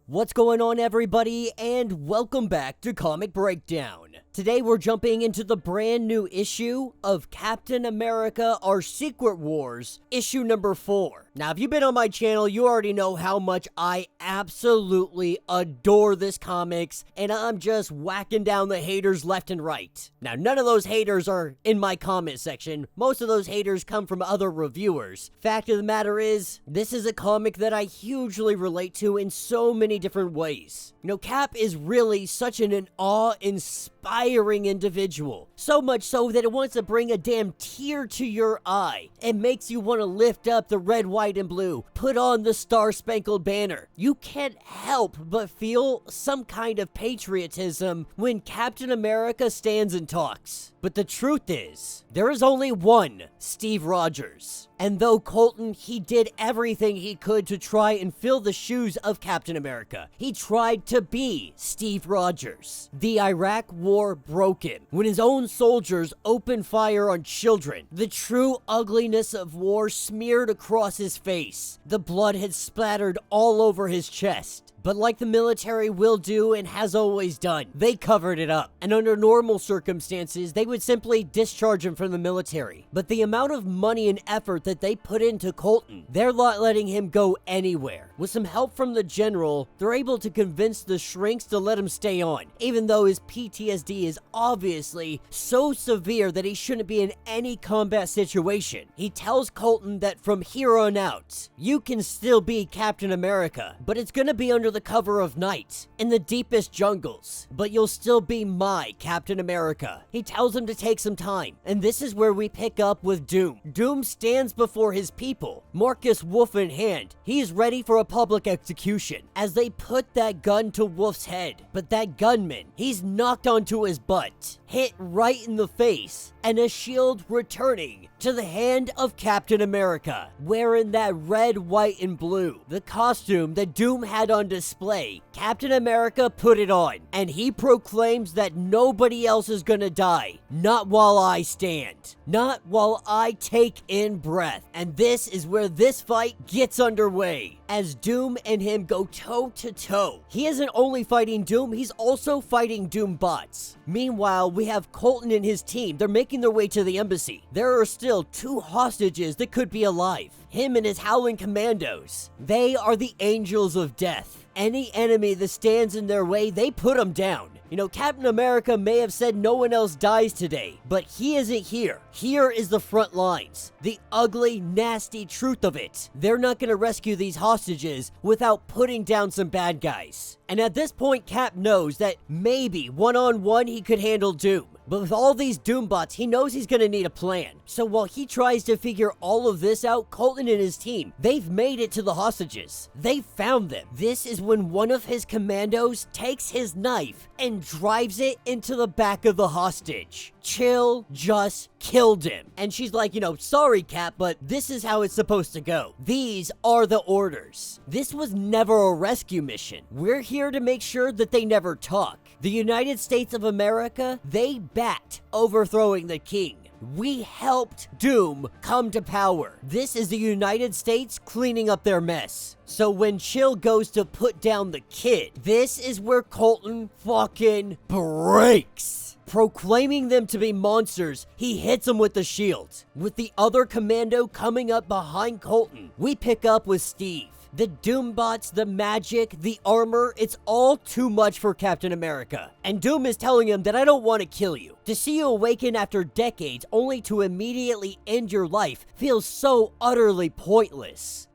What's going on, everybody, and welcome back to Comic Breakdown. Today we're jumping into the brand new issue of Captain America: Our Secret Wars, issue number 4. Now, if you've been on my channel, you already know how much I absolutely adore this comics, and I'm just whacking down the haters left and right. Now, none of those haters are in my comment section. Most of those haters come from other reviewers. Fact of the matter is, this is a comic that I hugely relate to in so many different ways. You know, Cap is really such an awe-inspiring individual. So much so that it wants to bring a damn tear to your eye. It makes you want to lift up the red, white, and blue, put on the Star-Spangled Banner. You can't help but feel some kind of patriotism when Captain America stands and talks. But the truth is, there is only one Steve Rogers. And though Colton, he did everything he could to try and fill the shoes of Captain America. He tried to be Steve Rogers. The Iraq War broke him when his own soldiers opened fire on children. The true ugliness of war smeared across his face. The blood had splattered all over his chest. But like the military will do and has always done, they covered it up. And under normal circumstances, they would simply discharge him from the military. But the amount of money and effort that they put into Colton, they're not letting him go anywhere. With some help from the general, they're able to convince the shrinks to let him stay on, even though his PTSD is obviously so severe that he shouldn't be in any combat situation. He tells Colton that from here on out, you can still be Captain America, but it's gonna be under the cover of night, in the deepest jungles, but you'll still be my Captain America. He tells him to take some time, and this is where we pick up with Doom. Doom stands before his people, Marcus Wolf in hand. He's ready for a public execution, as they put that gun to Wolf's head. But that gunman, he's knocked onto his butt, hit right in the face, and a shield returning to the hand of Captain America, wearing that red, white, and blue. The costume that Doom had on display, Captain America put it on, and he proclaims that nobody else is gonna die. Not while I stand. Not while I take in breath. And this is where this fight gets underway, as Doom and him go toe to toe. He isn't only fighting Doom, he's also fighting Doom bots. Meanwhile, we have Colton and his team. They're making their way to the embassy. There are still 2 hostages that could be alive. Him and his Howling Commandos. They are the angels of death. Any enemy that stands in their way, they put them down. You know, Captain America may have said no one else dies today, but he isn't here. Here is the front lines. The ugly, nasty truth of it. They're not going to rescue these hostages without putting down some bad guys. And at this point, Cap knows that maybe one-on-one he could handle Doom. But with all these Doom bots, he knows he's gonna need a plan. So while he tries to figure all of this out, Colton and his team, they've made it to the hostages. They found them. This is when one of his commandos takes his knife and drives it into the back of the hostage. Chill just killed him. And she's like, sorry, Cap, but this is how it's supposed to go. These are the orders. This was never a rescue mission. We're here to make sure that they never talk. The United States of America, they backed overthrowing the king. We helped Doom come to power. This is the United States cleaning up their mess. So when Chill goes to put down the kid, this is where Colton fucking breaks. Proclaiming them to be monsters, he hits them with the shield. With the other commando coming up behind Colton, we pick up with Steve. The Doom bots, the magic, the armor, it's all too much for Captain America. And Doom is telling him that I don't want to kill you. To see you awaken after decades only to immediately end your life feels so utterly pointless.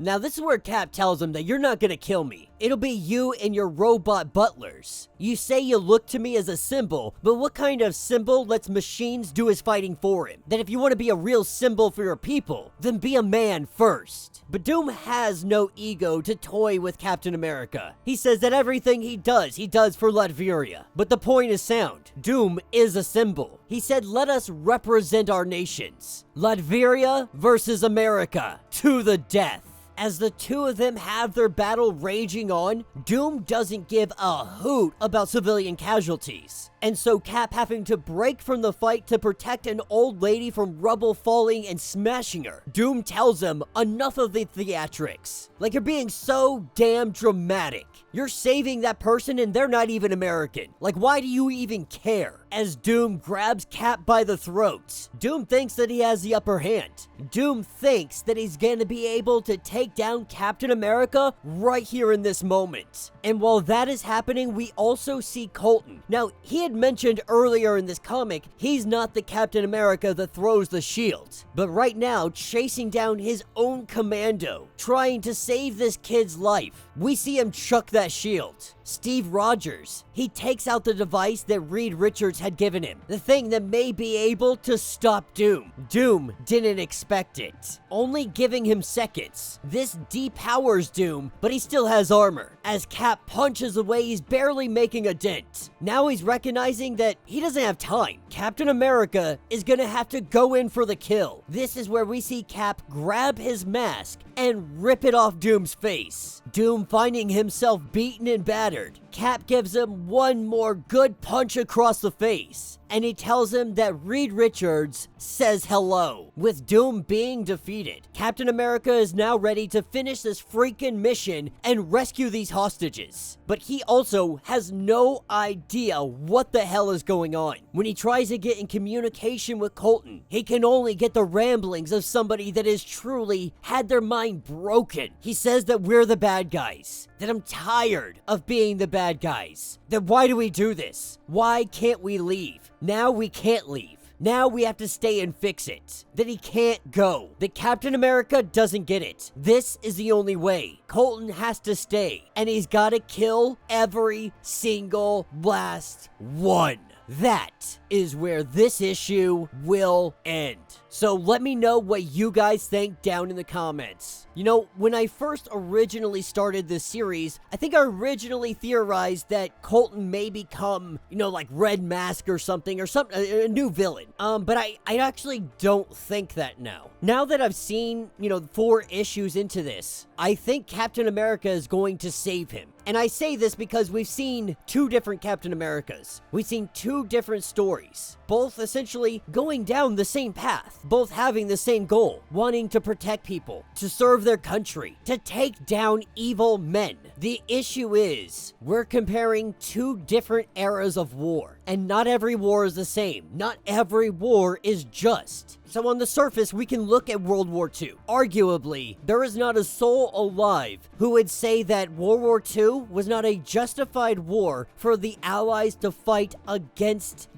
Now this is where Cap tells him that you're not gonna kill me. It'll be you and your robot butlers. You say you look to me as a symbol, but what kind of symbol lets machines do his fighting for him? That if you want to be a real symbol for your people, then be a man first. But Doom has no ego to toy with Captain America. He says that everything he does for Latveria. But the point is sound. Doom is a symbol. He said, let us represent our nations. Latveria versus America, to the death. As the two of them have their battle raging on, Doom doesn't give a hoot about civilian casualties. And so Cap having to break from the fight to protect an old lady from rubble falling and smashing her. Doom tells him, enough of the theatrics. Like, you're being so damn dramatic. You're saving that person and they're not even American. Like, why do you even care? As Doom grabs Cap by the throat, Doom thinks that he has the upper hand. Doom thinks that he's gonna be able to take down Captain America right here in this moment. And while that is happening, we also see Colton. Now, he had mentioned earlier in this comic, he's not the Captain America that throws the shield. But right now, chasing down his own commando, trying to save this kid's life, we see him chuck that shield. Steve Rogers, he takes out the device that Reed Richards had given him, the thing that may be able to stop Doom. Doom didn't expect it, only giving him seconds. This depowers Doom, but he still has armor. As Cap punches away, he's barely making a dent. Now he's recognizing that he doesn't have time. Captain America is gonna have to go in for the kill. This is where we see Cap grab his mask and rip it off Doom's face. Doom finding himself beaten and battered. Cap gives him one more good punch across the face, and he tells him that Reed Richards says hello. With Doom being defeated, Captain America is now ready to finish this freaking mission and rescue these hostages. But he also has no idea what the hell is going on. When he tries to get in communication with Colton, he can only get the ramblings of somebody that has truly had their mind broken. He says that we're the bad guys, that I'm tired of being the bad guys. Then why do we do this? Why can't we leave? Now we can't leave. Now we have to stay and fix it. That he can't go. That Captain America doesn't get it. This is the only way. Colton has to stay. And he's gotta kill every single last one. That is where this issue will end. So let me know what you guys think down in the comments. You know, when I first originally started this series, I think I originally theorized that Colton may become, you know, like Red Mask or something, a new villain. But I actually don't think that now. Now that I've seen, you know, 4 issues into this, I think Captain America is going to save him. And I say this because we've seen 2 different Captain Americas. We've seen 2 different stories, both essentially going down the same path, both having the same goal, wanting to protect people, to serve their country, to take down evil men. The issue is, we're comparing 2 different eras of war, and not every war is the same. Not every war is just. So on the surface, we can look at World War II. Arguably, there is not a soul alive who would say that World War II was not a justified war for the Allies to fight against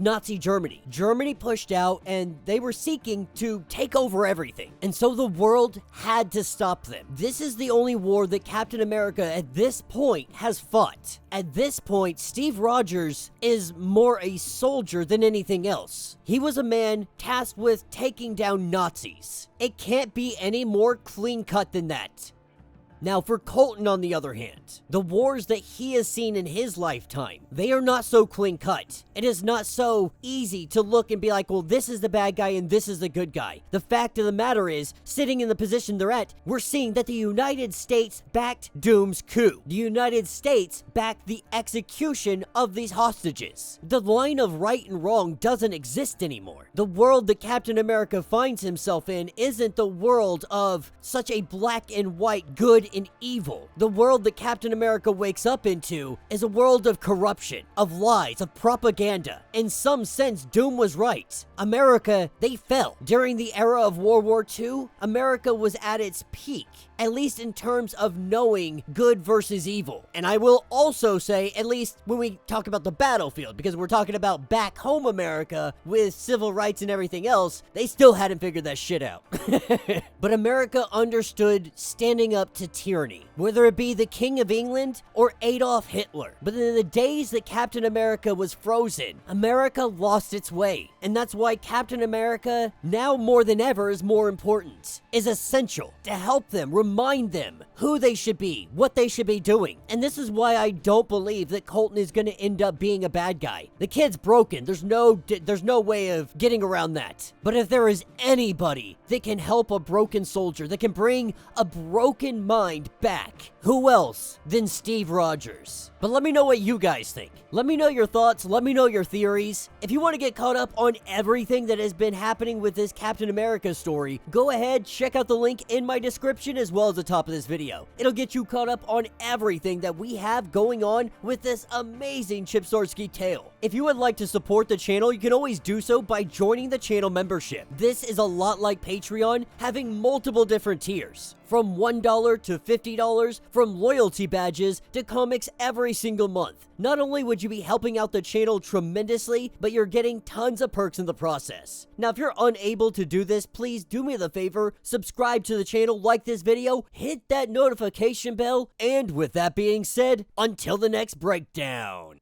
Nazi Germany. Germany pushed out and they were seeking to take over everything. And so the world had to stop them. This is the only war that Captain America at this point has fought. At this point, Steve Rogers is more a soldier than anything else. He was a man tasked with taking down Nazis. It can't be any more clean-cut than that. Now, for Colton, on the other hand, the wars that he has seen in his lifetime, they are not so clean-cut. It is not so easy to look and be like, well, this is the bad guy and this is the good guy. The fact of the matter is, sitting in the position they're at, we're seeing that the United States backed Doom's coup. The United States backed the execution of these hostages. The line of right and wrong doesn't exist anymore. The world that Captain America finds himself in isn't the world of such a black and white good and evil. The world that Captain America wakes up into is a world of corruption, of lies, of propaganda. In some sense, Doom was right. America, they fell. During the era of World War II, America was at its peak, at least in terms of knowing good versus evil. And I will also say, at least when we talk about the battlefield, because we're talking about back home America with civil rights and everything else, they still hadn't figured that shit out. But America understood standing up to tyranny, whether it be the King of England or Adolf Hitler. But in the days that Captain America was frozen, America lost its way. And that's why Captain America, now more than ever, is more important, is essential to help them, remind them who they should be, what they should be doing. And this is why I don't believe that Colton is going to end up being a bad guy. The kid's broken. There's no way of getting around that. But if there is anybody that can help a broken soldier, that can bring a broken mind back, back. Who else than Steve Rogers? But let me know what you guys think. Let me know your thoughts, let me know your theories. If you want to get caught up on everything that has been happening with this Captain America story, go ahead, check out the link in my description as well as the top of this video. It'll get you caught up on everything that we have going on with this amazing Chip Zdarsky tale. If you would like to support the channel, you can always do so by joining the channel membership. This is a lot like Patreon, having multiple different tiers, from $1 to $50, from loyalty badges to comics every single month. Not only would you be helping out the channel tremendously, but you're getting tons of perks in the process. Now, if you're unable to do this, please do me the favor, subscribe to the channel, like this video, hit that notification bell, and with that being said, until the next breakdown.